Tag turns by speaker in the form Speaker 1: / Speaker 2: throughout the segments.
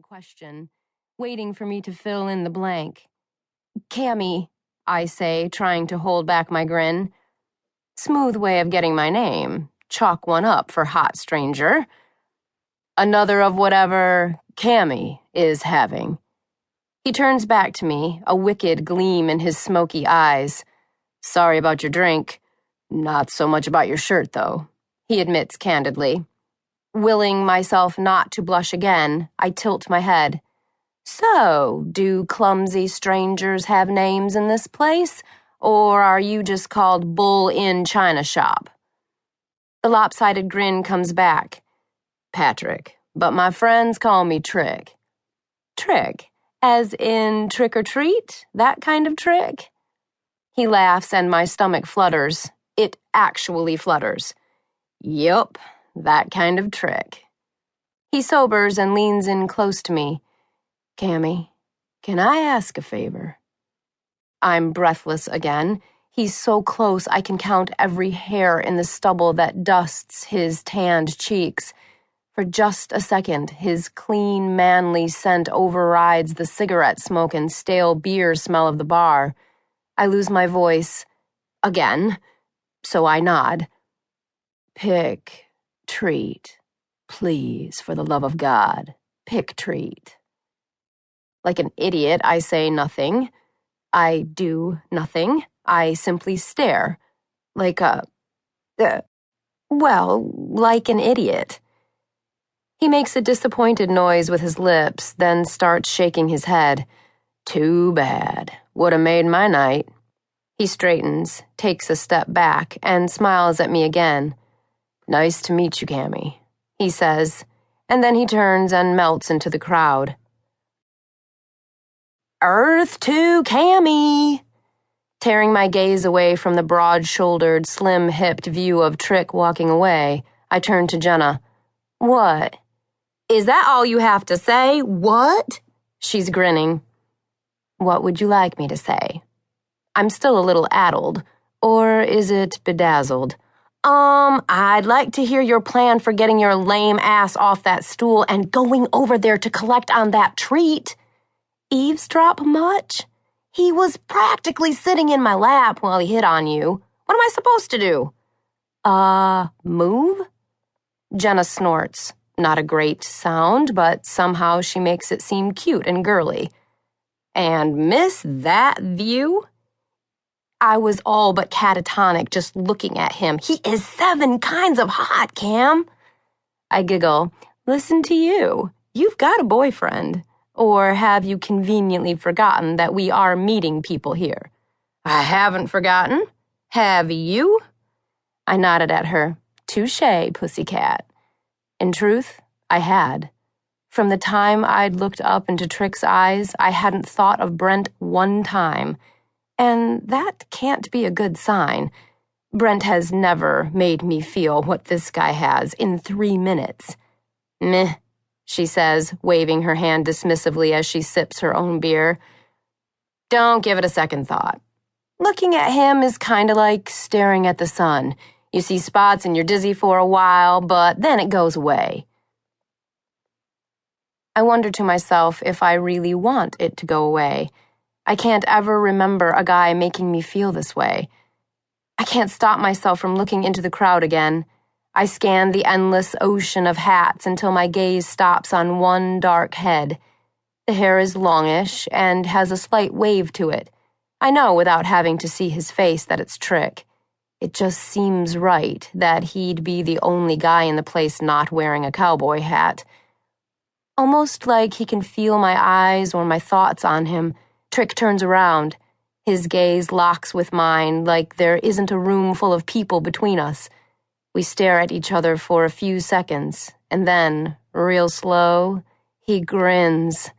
Speaker 1: question, waiting for me to fill in the blank. Cami, I say, trying to hold back my grin. Smooth way of getting my name. Chalk one up for hot stranger. Another of whatever Cami is having. He turns back to me, a wicked gleam in his smoky eyes. Sorry about your drink. Not so much about your shirt, though, he admits candidly. Willing myself not to blush again, I tilt my head. So, do clumsy strangers have names in this place, or are you just called Bull in China Shop? The lopsided grin comes back. Patrick, but my friends call me Trick. Trick, as in trick or treat? That kind of trick? He laughs and my stomach flutters. It actually flutters. Yup, that kind of trick. He sobers and leans in close to me. Cami, can I ask a favor? I'm breathless again. He's so close I can count every hair in the stubble that dusts his tanned cheeks. For just a second, his clean, manly scent overrides the cigarette smoke and stale beer smell of the bar. I lose my voice. Again. So I nod. Pick, treat. Please, for the love of God, pick treat. Like an idiot, I say nothing. I do nothing. I simply stare. Like like an idiot. He makes a disappointed noise with his lips, then starts shaking his head. Too bad. Would have made my night. He straightens, takes a step back, and smiles at me again. Nice to meet you, Cami, he says, and then he turns and melts into the crowd. Earth to Cami! Tearing my gaze away from the broad-shouldered, slim-hipped view of Trick walking away, I turn to Jenna. What? Is that all you have to say? What? She's grinning. What would you like me to say? I'm still a little addled. Or is it bedazzled? I'd like to hear your plan for getting your lame ass off that stool and going over there to collect on that treat. Eavesdrop much? He was practically sitting in my lap while he hit on you. What am I supposed to do? Move? Jenna snorts. Not a great sound, but somehow she makes it seem cute and girly. And miss that view? I was all but catatonic just looking at him. He is 7 kinds of hot, Cam. I giggle. Listen to you. You've got a boyfriend. Or have you conveniently forgotten that we are meeting people here? I haven't forgotten. Have you? I nodded at her. Touché, pussycat. In truth, I had. From the time I'd looked up into Trick's eyes, I hadn't thought of Brent one time. And that can't be a good sign. Brent has never made me feel what this guy has in 3 minutes. Meh, she says, waving her hand dismissively as she sips her own beer. Don't give it a second thought. Looking at him is kind of like staring at the sun. You see spots and you're dizzy for a while, but then it goes away. I wonder to myself if I really want it to go away. I can't ever remember a guy making me feel this way. I can't stop myself from looking into the crowd again. I scan the endless ocean of hats until my gaze stops on one dark head. The hair is longish and has a slight wave to it. I know without having to see his face that it's Trick. It just seems right that he'd be the only guy in the place not wearing a cowboy hat. Almost like he can feel my eyes or my thoughts on him, Trick turns around. His gaze locks with mine like there isn't a room full of people between us. We stare at each other for a few seconds, and then, real slow, he grins.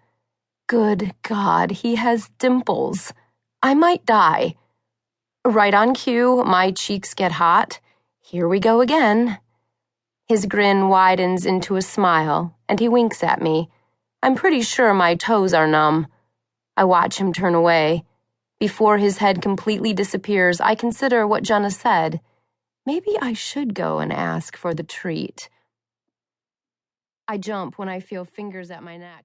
Speaker 1: Good God, he has dimples. I might die. Right on cue, my cheeks get hot. Here we go again. His grin widens into a smile, and he winks at me. I'm pretty sure my toes are numb. I watch him turn away. Before his head completely disappears, I consider what Jenna said. Maybe I should go and ask for the treat. I jump when I feel fingers at my neck.